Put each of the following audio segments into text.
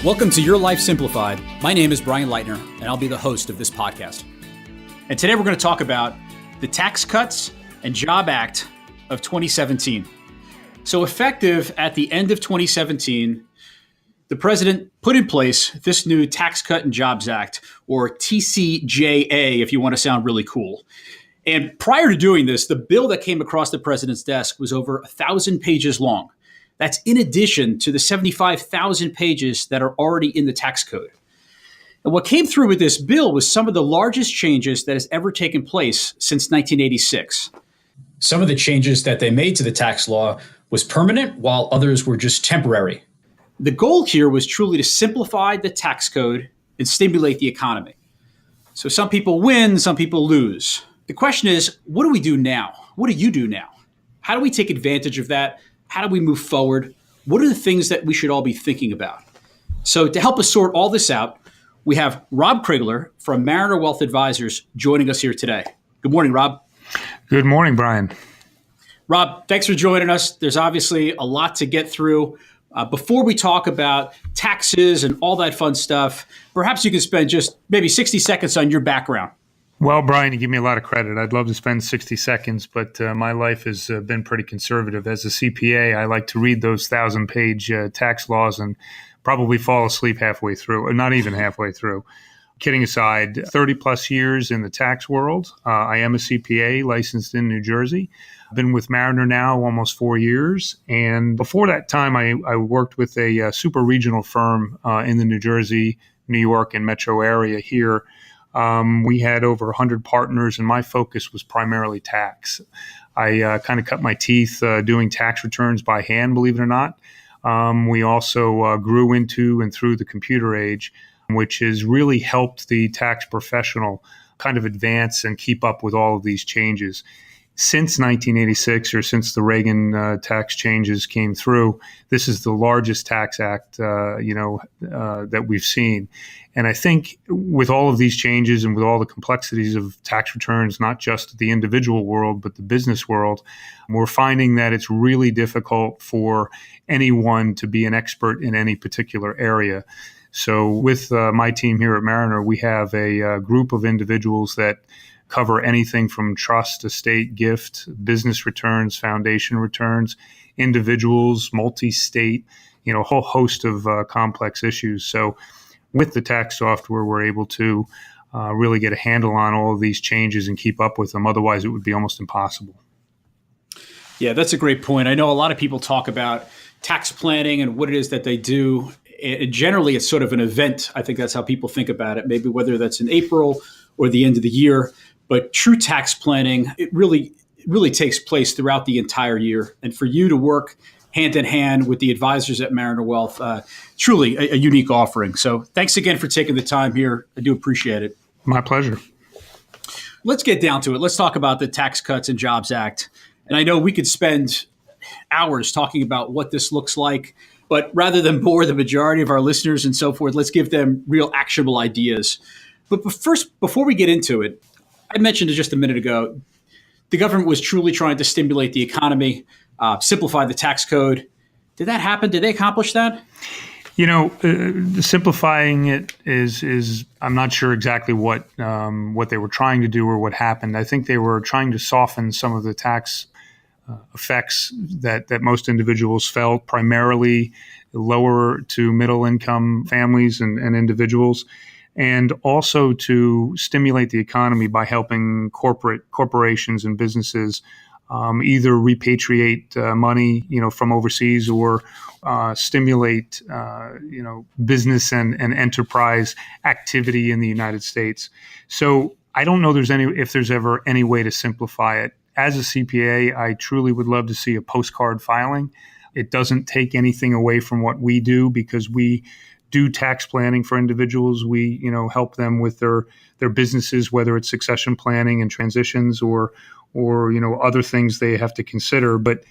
Welcome to Your Life Simplified. My name is Brian Leitner, and I'll be the host of this podcast. And today we're going to talk about the Tax Cuts and Job Act of 2017. So effective at the end of 2017, the president put in place this new Tax Cut and Jobs Act, or TCJA, if you want to sound really cool. And prior to doing this, the bill that came across the president's desk was over 1,000 pages long. That's in addition to the 75,000 pages that are already in the tax code. And what came through with this bill was some of the largest changes that has ever taken place since 1986. Some of the changes that they made to the tax law was permanent, while others were just temporary. The goal here was truly to simplify the tax code and stimulate the economy. So some people win, some people lose. The question is, what do we do now? What do you do now? How do we take advantage of that? How do we move forward? What are the things that we should all be thinking about? So to help us sort all this out, we have Rob Krigler from Mariner Wealth Advisors joining us here today. Good morning, Rob. Good morning, Brian. Rob, thanks for joining us. There's obviously a lot to get through. Before we talk about taxes and all that fun stuff, perhaps you can spend just maybe 60 seconds on your background. Well, Brian, you give me a lot of credit. I'd love to spend 60 seconds, but my life has been pretty conservative. As a CPA, I like to read those 1,000-page tax laws and probably fall asleep halfway through, or not even halfway through. Kidding aside, 30 plus years in the tax world. I am a CPA licensed in New Jersey. I've been with Mariner now almost 4 years. And before that time, I worked with a super regional firm in the New Jersey, New York, and metro area here. We had over 100 partners, and my focus was primarily tax. I kind of cut my teeth doing tax returns by hand, believe it or not. We also grew into and through the computer age, which has really helped the tax professional kind of advance and keep up with all of these changes. Since 1986, or since the Reagan tax changes came through, this is the largest tax act, that we've seen. And I think with all of these changes and with all the complexities of tax returns, not just the individual world, but the business world, we're finding that it's really difficult for anyone to be an expert in any particular area. So with my team here at Mariner, we have a group of individuals that cover anything from trust, estate, gift, business returns, foundation returns, individuals, multi-state, a whole host of complex issues. So with the tax software, we're able to really get a handle on all of these changes and keep up with them. Otherwise, it would be almost impossible. Yeah, that's a great point. I know a lot of people talk about tax planning and what it is that they do. Generally, it's sort of an event. I think that's how people think about it, maybe whether that's in April or the end of the year. But true tax planning, it really takes place throughout the entire year. And for you to work hand in hand with the advisors at Mariner Wealth, truly a unique offering. So thanks again for taking the time here. I do appreciate it. My pleasure. Let's get down to it. Let's talk about the Tax Cuts and Jobs Act. And I know we could spend hours talking about what this looks like, but rather than bore the majority of our listeners and so forth, let's give them real actionable ideas. But first, before we get into it, I mentioned it just a minute ago, the government was truly trying to stimulate the economy, simplify the tax code. Did that happen? Did they accomplish that? Simplifying it is I'm not sure exactly what they were trying to do or what happened. I think they were trying to soften some of the tax effects that most individuals felt, primarily lower to middle income families and individuals, and also to stimulate the economy by helping corporations and businesses either repatriate money, from overseas, or stimulate, business and enterprise activity in the United States. So I don't know if there's ever any way to simplify it. As a CPA, I truly would love to see a postcard filing. It doesn't take anything away from what we do, because we do tax planning for individuals. We, help them with their businesses, whether it's succession planning and transitions or other things they have to consider. But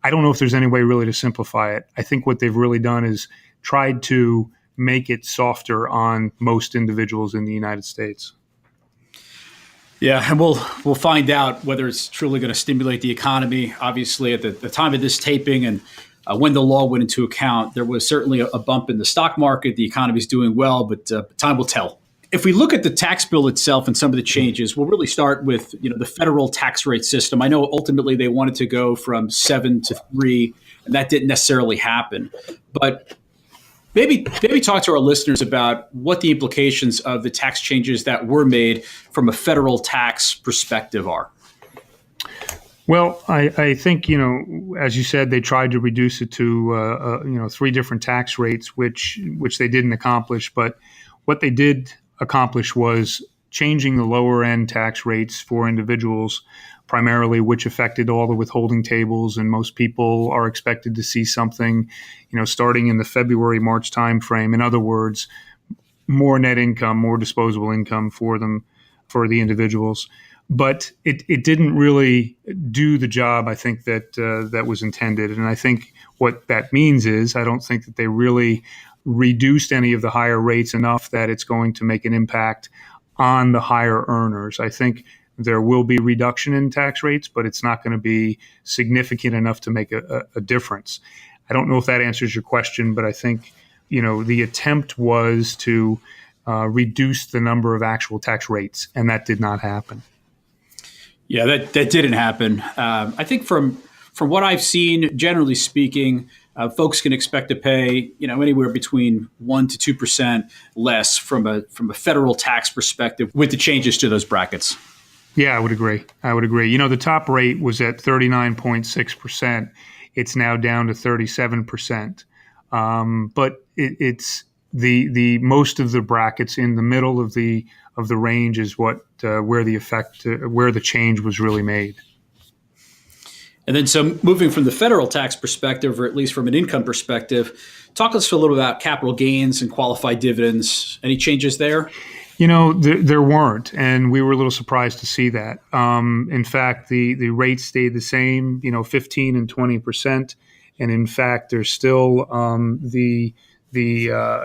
I don't know if there's any way really to simplify it. I think what they've really done is tried to make it softer on most individuals in the United States. Yeah, and we'll find out whether it's truly going to stimulate the economy. Obviously, at the time of this taping, and when the law went into account, there was certainly a bump in the stock market. The economy is doing well, but time will tell. If we look at the tax bill itself and some of the changes, we'll really start with the federal tax rate system. I know ultimately they wanted to go from 7 to 3, and that didn't necessarily happen. But maybe talk to our listeners about what the implications of the tax changes that were made from a federal tax perspective are. Well, I think, as you said, they tried to reduce it to, 3 different tax rates, which they didn't accomplish. But what they did accomplish was changing the lower end tax rates for individuals, primarily, which affected all the withholding tables. And most people are expected to see something, starting in the February, March timeframe. In other words, more net income, more disposable income for the individuals. But it didn't really do the job, I think, that was intended. And I think what that means is I don't think that they really reduced any of the higher rates enough that it's going to make an impact on the higher earners. I think there will be reduction in tax rates, but it's not going to be significant enough to make a difference. I don't know if that answers your question, but I think, the attempt was to reduce the number of actual tax rates, and that did not happen. Yeah, that didn't happen. I think from what I've seen, generally speaking, folks can expect to pay, anywhere between 1% to 2% less from a federal tax perspective with the changes to those brackets. Yeah, I would agree. The top rate was at 39.6%. It's now down to 37%. But it's the most of the brackets in the middle of the range is where the change was really made. And then, so moving from the federal tax perspective, or at least from an income perspective, talk to us a little about capital gains and qualified dividends. Any changes there? There weren't, and we were a little surprised to see that. In fact, the rates stayed the same, 15 and 20%. And in fact, there's still the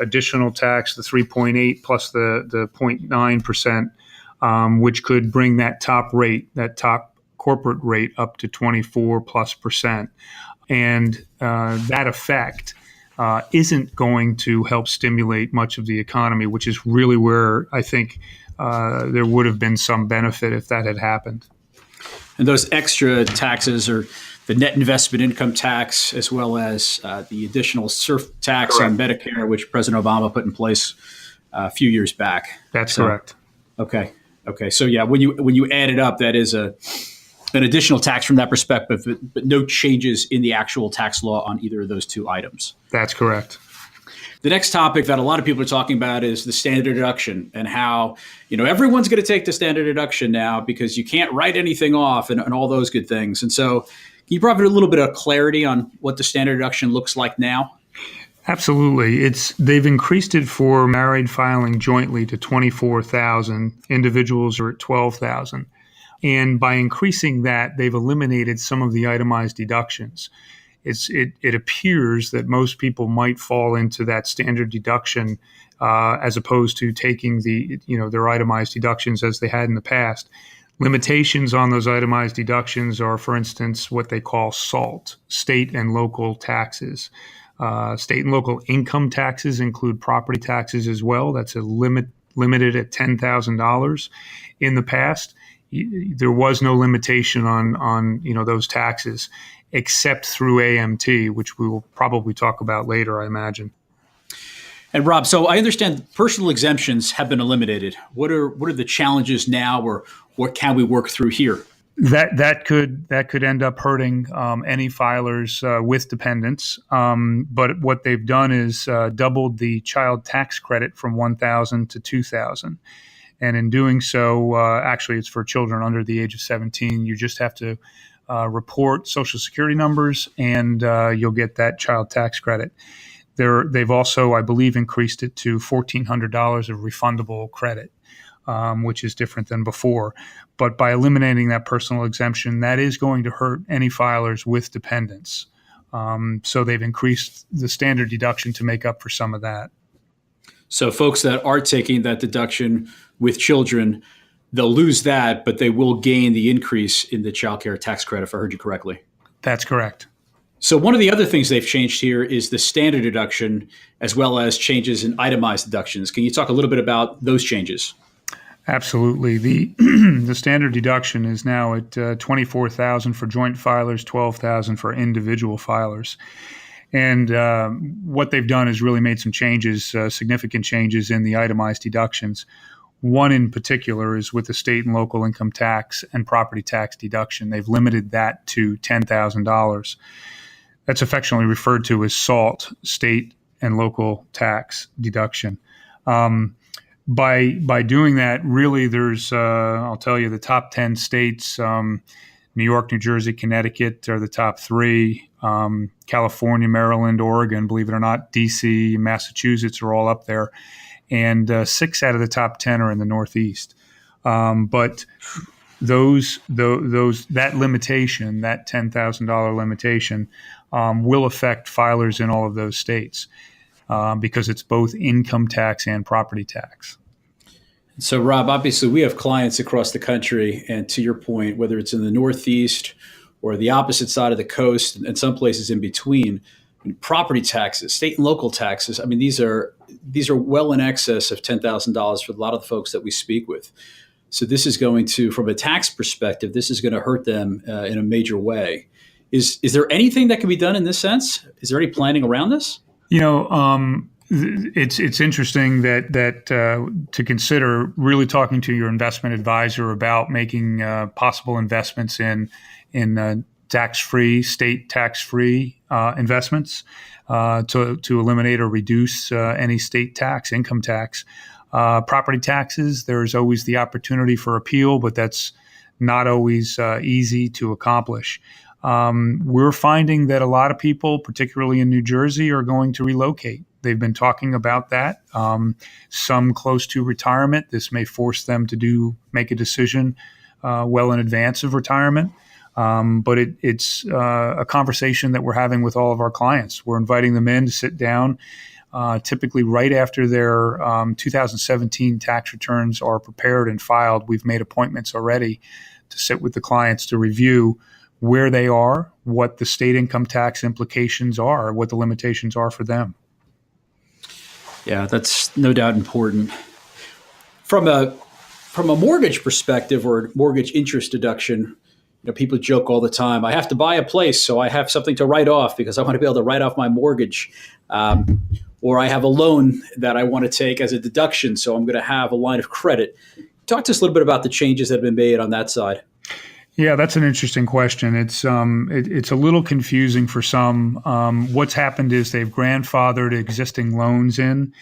additional tax, the 3.8 plus the 0.9%, which could bring that top corporate rate up to 24+%. And that effect isn't going to help stimulate much of the economy, which is really where I think there would have been some benefit if that had happened. And those extra taxes are the net investment income tax, as well as the additional SURF tax Correct. on Medicare, which President Obama put in place a few years back. That's correct. Okay. So yeah, when you add it up, that is an additional tax from that perspective, but no changes in the actual tax law on either of those two items. That's correct. The next topic that a lot of people are talking about is the standard deduction, and how, everyone's going to take the standard deduction now because you can't write anything off and all those good things. And so can you provide a little bit of clarity on what the standard deduction looks like now? Absolutely. They've increased it for married filing jointly to $24,000. Individuals are at $12,000. And by increasing that, they've eliminated some of the itemized deductions. It appears that most people might fall into that standard deduction as opposed to taking their itemized deductions as they had in the past. Limitations on those itemized deductions are, for instance, what they call SALT, state and local taxes. State and local income taxes include property taxes as well. That's limited at $10,000. In the past, there was no limitation on those taxes, except through AMT, which we will probably talk about later, I imagine. And Rob, so I understand personal exemptions have been eliminated. What are the challenges now, or what can we work through here? That could end up hurting any filers with dependents. But what they've done is doubled the child tax credit from $1,000 to $2,000. And in doing so, actually, it's for children under the age of 17. You just have to report Social Security numbers, and you'll get that child tax credit. They've also, I believe, increased it to $1,400 of refundable credit, which is different than before. But by eliminating that personal exemption, that is going to hurt any filers with dependents. So they've increased the standard deduction to make up for some of that. So folks that are taking that deduction with children, they'll lose that, but they will gain the increase in the child care tax credit, if I heard you correctly. That's correct. So one of the other things they've changed here is the standard deduction, as well as changes in itemized deductions. Can you talk a little bit about those changes? Absolutely. The the standard deduction is now at 24,000 for joint filers, 12,000 for individual filers. And what they've done is really made some changes, significant changes in the itemized deductions. One in particular is with the state and local income tax and property tax deduction. They've limited that to $10,000. That's affectionately referred to as SALT, state and local tax deduction. By doing that, really, there's I'll tell you the top 10 states. New York, New Jersey, Connecticut are the top three. California, Maryland, Oregon, believe it or not, D.C., Massachusetts are all up there. And 6 out of the top 10 are in the Northeast. But that limitation, that $10,000 limitation, will affect filers in all of those states because it's both income tax and property tax. So, Rob, obviously we have clients across the country, and to your point, whether it's in the Northeast or the opposite side of the coast and some places in between, property taxes, state and local taxes, I mean, these are well in excess of $10,000 for a lot of the folks that we speak with. So this is going to, from a tax perspective, this is going to hurt them in a major way. Is there anything that can be done in this sense? Is there any planning around this? It's interesting that to consider really talking to your investment advisor about making possible investments in tax-free, state tax-free investments to eliminate or reduce any state tax, income tax. Property taxes, there's always the opportunity for appeal, but that's not always easy to accomplish. We're finding that a lot of people, particularly in New Jersey, are going to relocate. They've been talking about that. Some close to retirement. This may force them to make a decision well in advance of retirement. But it's a conversation that we're having with all of our clients. We're inviting them in to sit down, typically right after their 2017 tax returns are prepared and filed. We've made appointments already to sit with the clients to review where they are, what the state income tax implications are, what the limitations are for them. Yeah, that's no doubt important. From a mortgage perspective or mortgage interest deduction, people joke all the time, I have to buy a place so I have something to write off because I want to be able to write off my mortgage. Or I have a loan that I want to take as a deduction, so I'm going to have a line of credit. Talk to us a little bit about the changes that have been made on that side. Yeah, that's an interesting question. It's a little confusing for some. What's happened is they've grandfathered existing loans in,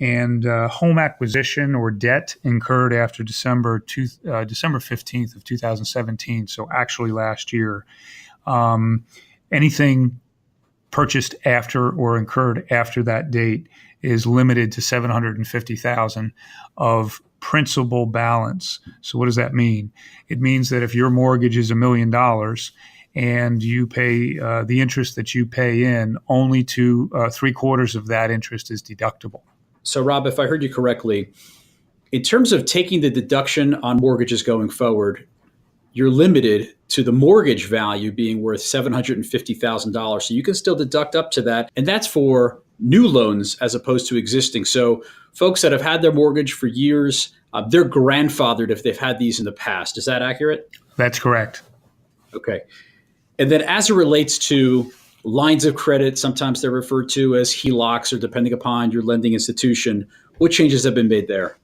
and home acquisition or debt incurred after December 15th of 2017, so actually last year. Anything purchased after or incurred after that date is limited to $750,000 of principal balance. So what does that mean? It means that if your mortgage is $1 million and you pay the interest that you pay in, only to 3/4 of that interest is deductible. So, Rob, if I heard you correctly, in terms of taking the deduction on mortgages going forward, you're limited to the mortgage value being worth $750,000. So you can still deduct up to that. And that's for new loans as opposed to existing. So folks that have had their mortgage for years, they're grandfathered if they've had these in the past. Is that accurate? That's correct. Okay. And then as it relates to lines of credit, sometimes they're referred to as HELOCs or depending upon your lending institution, what changes have been made there?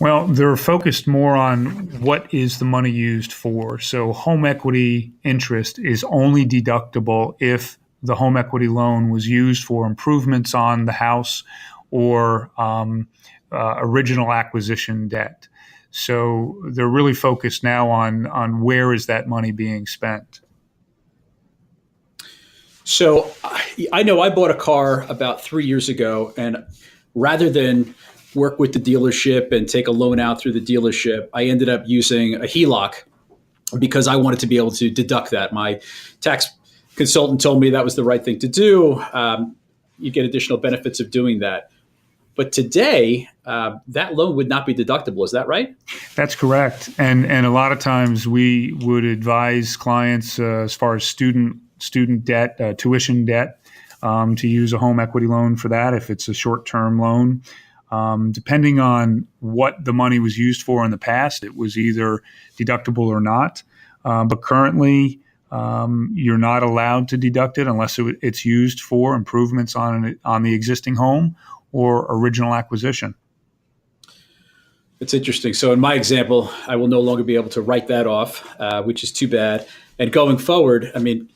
Well, they're focused more on what is the money used for. So home equity interest is only deductible if the home equity loan was used for improvements on the house or original acquisition debt. So they're really focused now on where is that money being spent. So I know I bought a car about 3 years ago, and rather than work with the dealership and take a loan out through the dealership, I ended up using a HELOC because I wanted to be able to deduct that. My tax consultant told me that was the right thing to do. You get additional benefits of doing that. But today, that loan would not be deductible. Is that right? That's correct. And a lot of times we would advise clients as far as student student debt, tuition debt, to use a home equity loan for that if it's a short-term loan. Depending on what the money was used for in the past, it was either deductible or not. But currently, you're not allowed to deduct it unless it's used for improvements on the existing home or original acquisition. It's interesting. So in my example, I will no longer be able to write that off, which is too bad. And going forward, I mean,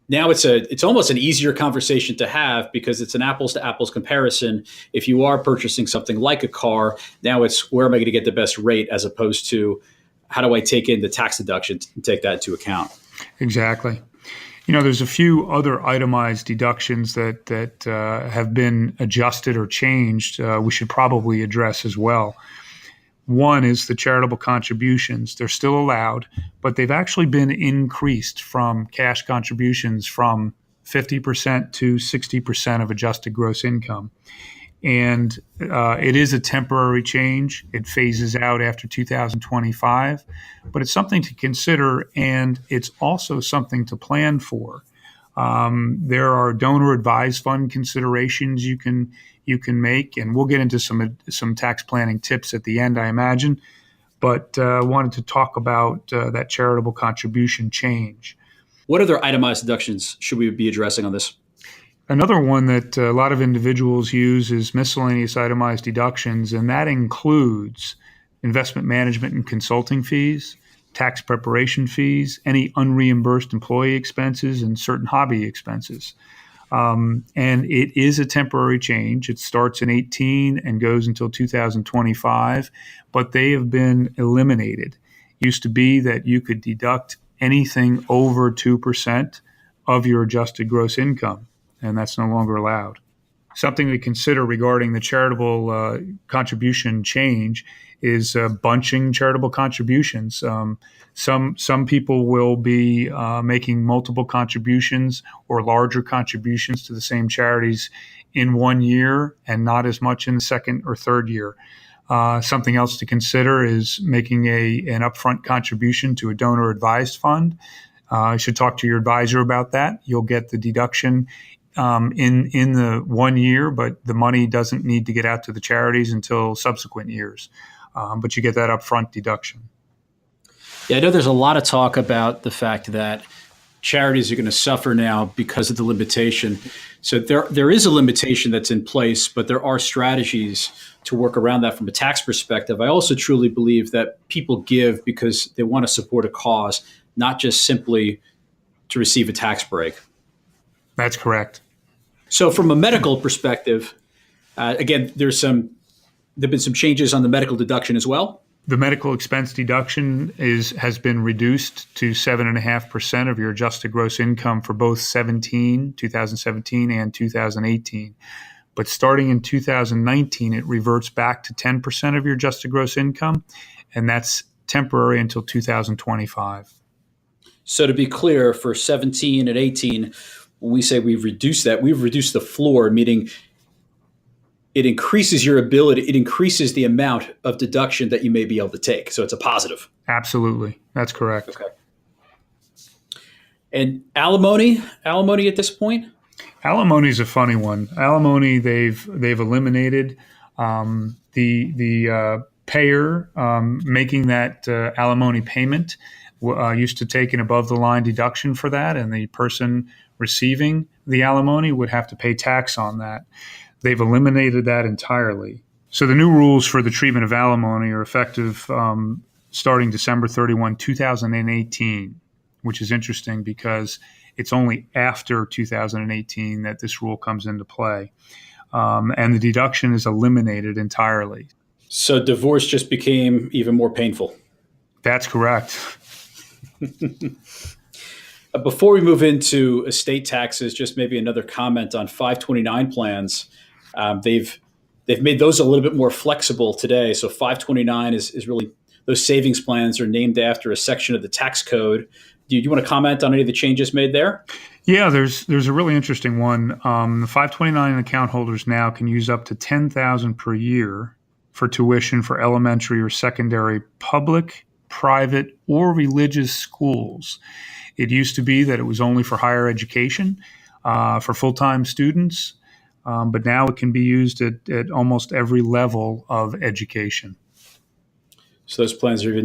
now it's almost an easier conversation to have because it's an apples to apples comparison. If you are purchasing something like a car, now it's where am I going to get the best rate as opposed to how do I take in the tax deductions and take that into account? Exactly. There's a few other itemized deductions that have been adjusted or changed we should probably address as well. One is the charitable contributions. They're still allowed, but they've actually been increased from cash contributions from 50% to 60% of adjusted gross income. And it is a temporary change. It phases out after 2025, but it's something to consider, and it's also something to plan for. There are donor advised fund considerations you can make, and we'll get into some tax planning tips at the end, I imagine. But wanted to talk about that charitable contribution change. What other itemized deductions should we be addressing on this? Another one that a lot of individuals use is miscellaneous itemized deductions, and that includes investment management and consulting fees, tax preparation fees, any unreimbursed employee expenses, and certain hobby expenses. And it is a temporary change. It starts in 2018 and goes until 2025, but they have been eliminated. It used to be that you could deduct anything over 2% of your adjusted gross income, and that's no longer allowed. Something to consider regarding the charitable contribution change is bunching charitable contributions. Some people will be making multiple contributions or larger contributions to the same charities in 1 year and not as much in the second or third year. Something else to consider is making an upfront contribution to a donor advised fund. You should talk to your advisor about that. You'll get the deduction in the 1 year, but the money doesn't need to get out to the charities until subsequent years. But you get that upfront deduction. Yeah, I know there's a lot of talk about the fact that charities are going to suffer now because of the limitation. So there is a limitation that's in place, but there are strategies to work around that from a tax perspective. I also truly believe that people give because they want to support a cause, not just simply to receive a tax break. That's correct. So from a medical perspective, again, there've been some changes on the medical deduction as well. The medical expense deduction has been reduced to 7.5% of your adjusted gross income for both 2017 and 2018. But starting in 2019, it reverts back to 10% of your adjusted gross income, and that's temporary until 2025. So to be clear, for 17 and 18, when we say we've reduced that, we've reduced the floor, meaning it increases your ability, it increases the amount of deduction that you may be able to take. So it's a positive. Absolutely. That's correct. Okay. And alimony at this point? Alimony is a funny one. Alimony, they've eliminated the payer making that alimony payment used to take an above the line deduction for that, and the person receiving the alimony would have to pay tax on that. They've eliminated that entirely. So the new rules for the treatment of alimony are effective starting December 31, 2018, which is interesting because it's only after 2018 that this rule comes into play. And the deduction is eliminated entirely. So divorce just became even more painful. That's correct. Before we move into estate taxes, just maybe another comment on 529 plans. They've made those a little bit more flexible today. So 529 is really, those savings plans are named after a section of the tax code. Do you want to comment on any of the changes made there? Yeah, there's a really interesting one. The 529 account holders now can use up to $10,000 per year for tuition for elementary or secondary public private, or religious schools. It used to be that it was only for higher education, for full-time students, but now it can be used at almost every level of education. So those plans are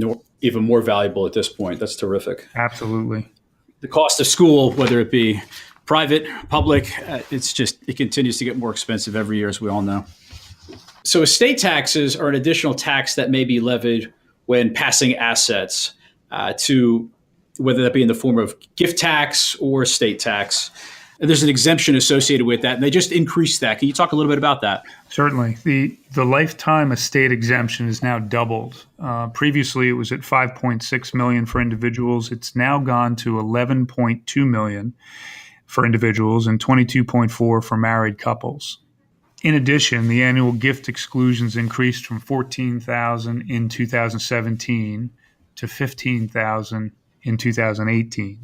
even more valuable at this point. That's terrific. Absolutely. The cost of school, whether it be private, public, it continues to get more expensive every year, as we all know. So estate taxes are an additional tax that may be levied when passing assets to, whether that be in the form of gift tax or estate tax. And there's an exemption associated with that, and they just increased that. Can you talk a little bit about that? Certainly. The lifetime estate exemption is now doubled. Previously, it was at $5.6 million for individuals. It's now gone to $11.2 million for individuals and $22.4 million for married couples. In addition, the annual gift exclusions increased from $14,000 in 2017 to $15,000 in 2018.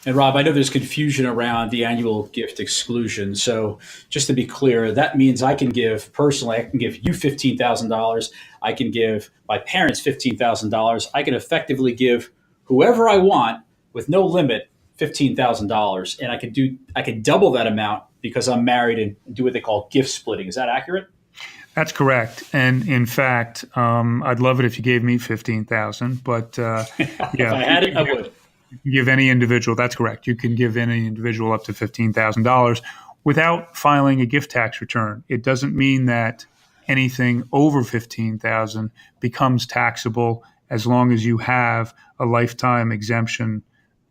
And Rob, I know there's confusion around the annual gift exclusion. So just to be clear, that means I can give you $15,000. I can give my parents $15,000. I can effectively give whoever I want with no limit $15,000. And I can double that amount because I'm married and do what they call gift splitting. Is that accurate? That's correct. And in fact, I'd love it if you gave me $15,000, but yeah. If I had it, I would. Give any individual, that's correct. You can give any individual up to $15,000 without filing a gift tax return. It doesn't mean that anything over $15,000 becomes taxable as long as you have a lifetime exemption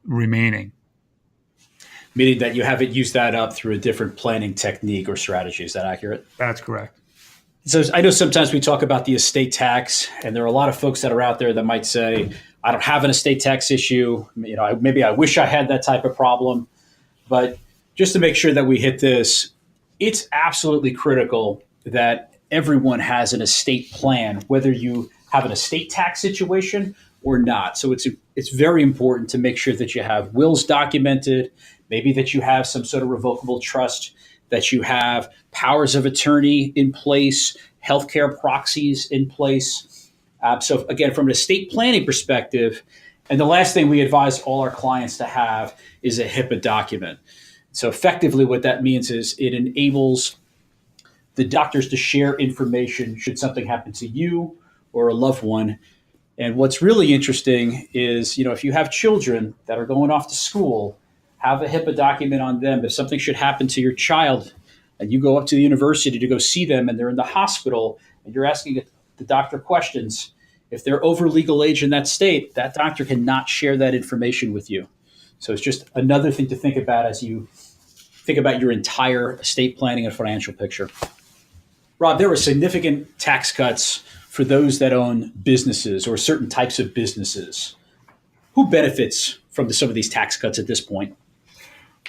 remaining. Meaning that you haven't used that up through a different planning technique or strategy. Is that accurate? That's correct. So I know sometimes we talk about the estate tax, and there are a lot of folks that are out there that might say, I don't have an estate tax issue. Maybe I wish I had that type of problem. But just to make sure that we hit this, it's absolutely critical that everyone has an estate plan, whether you have an estate tax situation or not. So it's very important to make sure that you have wills documented, maybe that you have some sort of revocable trust, that you have powers of attorney in place, healthcare proxies in place. So again, from an estate planning perspective, and the last thing we advise all our clients to have is a HIPAA document. So effectively what that means is it enables the doctors to share information should something happen to you or a loved one. And what's really interesting is, if you have children that are going off to school, have a HIPAA document on them. If something should happen to your child and you go up to the university to go see them and they're in the hospital and you're asking the doctor questions, if they're over legal age in that state, that doctor cannot share that information with you. So it's just another thing to think about as you think about your entire estate planning and financial picture. Rob, there were significant tax cuts for those that own businesses or certain types of businesses. Who benefits from some of these tax cuts at this point?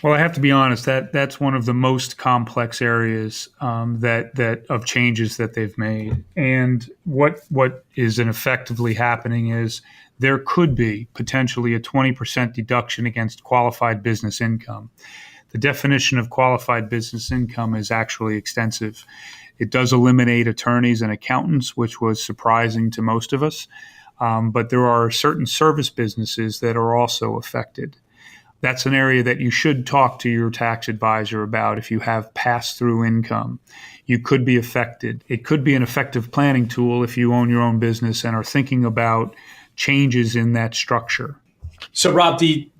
Well, I have to be honest, that's one of the most complex areas that of changes that they've made. And what is effectively happening is there could be potentially a 20% deduction against qualified business income. The definition of qualified business income is actually extensive. It does eliminate attorneys and accountants, which was surprising to most of us. But there are certain service businesses that are also affected. That's an area that you should talk to your tax advisor about if you have pass-through income. You could be affected. It could be an effective planning tool if you own your own business and are thinking about changes in that structure. So, Rob, the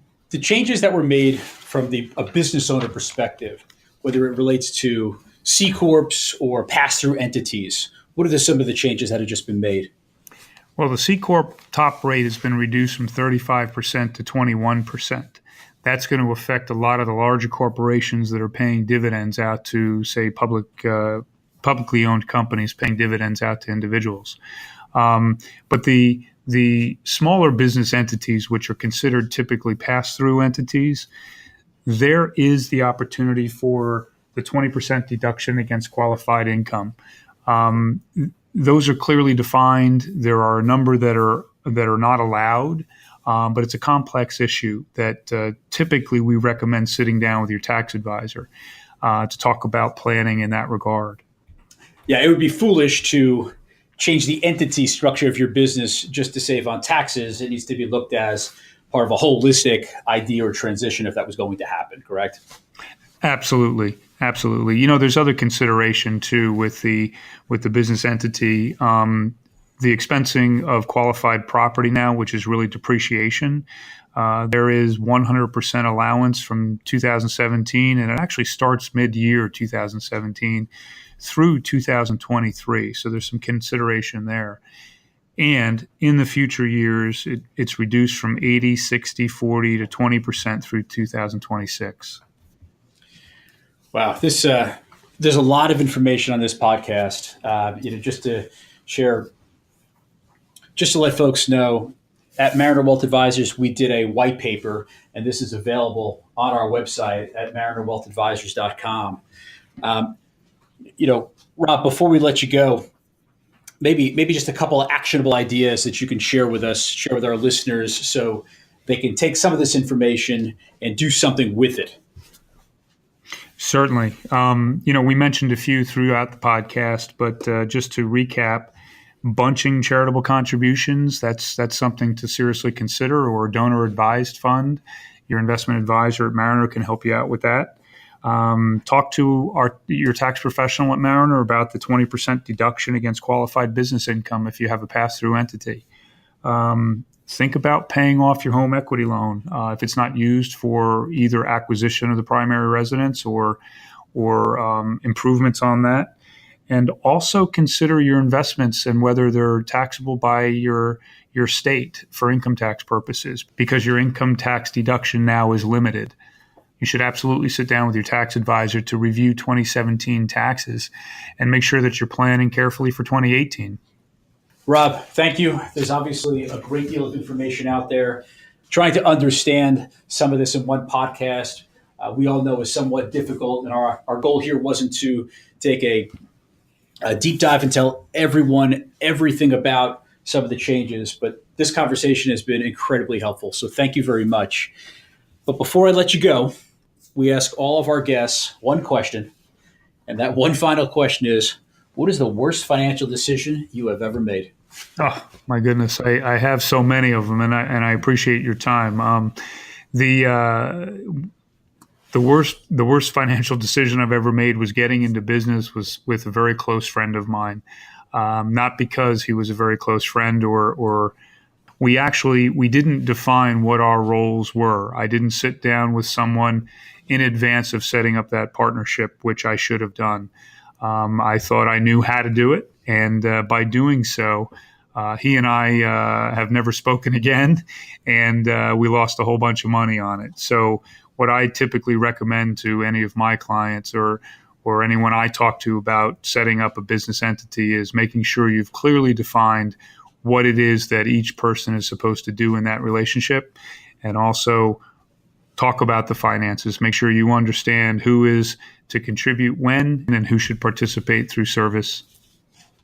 changes that were made from a business owner perspective, whether it relates to C Corps or pass-through entities, what are some of the changes that have just been made? Well, the C Corp top rate has been reduced from 35% to 21%. That's going to affect a lot of the larger corporations that are paying dividends out to, say, publicly owned companies paying dividends out to individuals. But the smaller business entities, which are considered typically pass-through entities, there is the opportunity for the 20% deduction against qualified income. Those are clearly defined. There are a number that are not allowed. But it's a complex issue that typically we recommend sitting down with your tax advisor to talk about planning in that regard. Yeah, it would be foolish to change the entity structure of your business just to save on taxes. It needs to be looked as part of a holistic idea or transition if that was going to happen, correct? Absolutely. Absolutely. There's other consideration too with the business entity. The expensing of qualified property now, which is really depreciation. There is 100% allowance from 2017, and it actually starts mid-year 2017 through 2023. So there's some consideration there. And in the future years, it's reduced from 80, 60, 40 to 20% through 2026. Wow, there's a lot of information on this podcast. Just to let folks know, at Mariner Wealth Advisors, we did a white paper, and this is available on our website at marinerwealthadvisors.com. Rob, before we let you go, maybe just a couple of actionable ideas that you can share with our listeners, so they can take some of this information and do something with it. Certainly. We mentioned a few throughout the podcast, but just to recap, bunching charitable contributions, that's something to seriously consider, or a donor advised fund. Your investment advisor at Mariner can help you out with that. Talk to your tax professional at Mariner about the 20% deduction against qualified business income if you have a pass-through entity. Think about paying off your home equity loan if it's not used for either acquisition of the primary residence or improvements on that. And also consider your investments and whether they're taxable by your state for income tax purposes, because your income tax deduction now is limited. You should absolutely sit down with your tax advisor to review 2017 taxes and make sure that you're planning carefully for 2018. Rob, thank you. There's obviously a great deal of information out there. Trying to understand some of this in one podcast, we all know is somewhat difficult. And our goal here wasn't to take a deep dive and tell everyone everything about some of the changes, but this conversation has been incredibly helpful. So thank you very much. But before I let you go, we ask all of our guests one question. And that one final question is, what is the worst financial decision you have ever made? Oh, my goodness. I have so many of them, and I appreciate your time. The worst financial decision I've ever made was getting into business was with a very close friend of mine. Not because he was a very close friend or we didn't define what our roles were. I didn't sit down with someone in advance of setting up that partnership, which I should have done. I thought I knew how to do it. And by doing so, he and I have never spoken again, and we lost a whole bunch of money on it. So what I typically recommend to any of my clients or anyone I talk to about setting up a business entity is making sure you've clearly defined what it is that each person is supposed to do in that relationship, and also talk about the finances. Make sure you understand who is to contribute when and who should participate through service.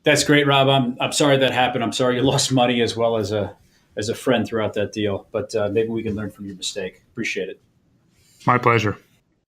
That's great, Rob. I'm sorry that happened. I'm sorry you lost money as well as a friend throughout that deal. But maybe we can learn from your mistake. Appreciate it. My pleasure.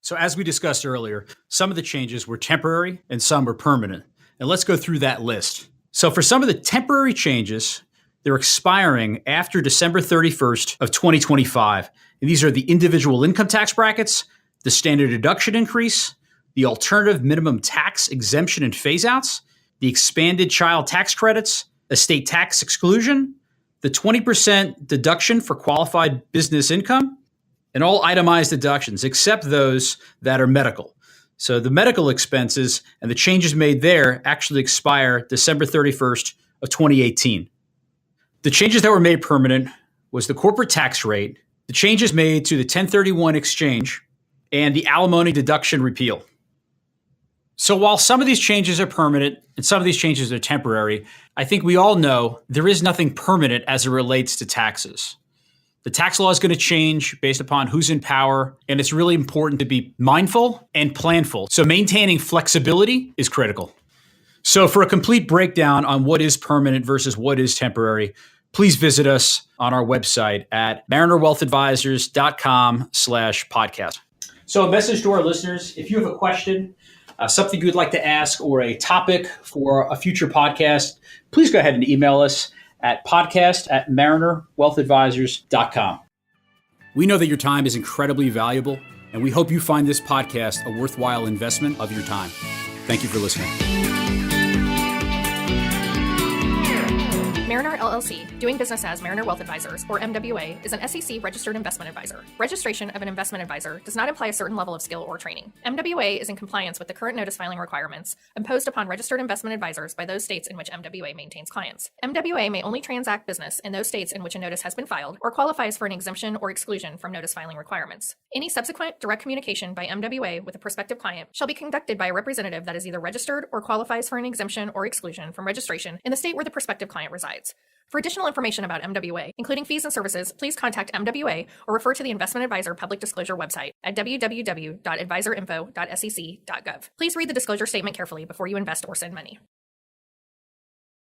So as we discussed earlier, some of the changes were temporary and some were permanent. And let's go through that list. So for some of the temporary changes, they're expiring after December 31st of 2025. And these are the individual income tax brackets, the standard deduction increase, the alternative minimum tax exemption and phase-outs, the expanded child tax credits, estate tax exclusion, the 20% deduction for qualified business income, and all itemized deductions, except those that are medical. So the medical expenses and the changes made there actually expire December 31st of 2018. The changes that were made permanent was the corporate tax rate, the changes made to the 1031 exchange, and the alimony deduction repeal. So while some of these changes are permanent and some of these changes are temporary, I think we all know there is nothing permanent as it relates to taxes. The tax law is going to change based upon who's in power, and it's really important to be mindful and planful. So maintaining flexibility is critical. So for a complete breakdown on what is permanent versus what is temporary, please visit us on our website at marinerwealthadvisors.com/podcast. So a message to our listeners, if you have a question something you would like to ask, or a topic for a future podcast, please go ahead and email us at podcast@marinerwealthadvisors.com. We know that your time is incredibly valuable, and we hope you find this podcast a worthwhile investment of your time. Thank you for listening. Mariner LLC, doing business as Mariner Wealth Advisors, or MWA, is an SEC registered investment advisor. Registration of an investment advisor does not imply a certain level of skill or training. MWA is in compliance with the current notice filing requirements imposed upon registered investment advisors by those states in which MWA maintains clients. MWA may only transact business in those states in which a notice has been filed or qualifies for an exemption or exclusion from notice filing requirements. Any subsequent direct communication by MWA with a prospective client shall be conducted by a representative that is either registered or qualifies for an exemption or exclusion from registration in the state where the prospective client resides. For additional information about MWA, including fees and services, please contact MWA or refer to the Investment Advisor Public Disclosure website at www.advisorinfo.sec.gov. Please read the disclosure statement carefully before you invest or send money.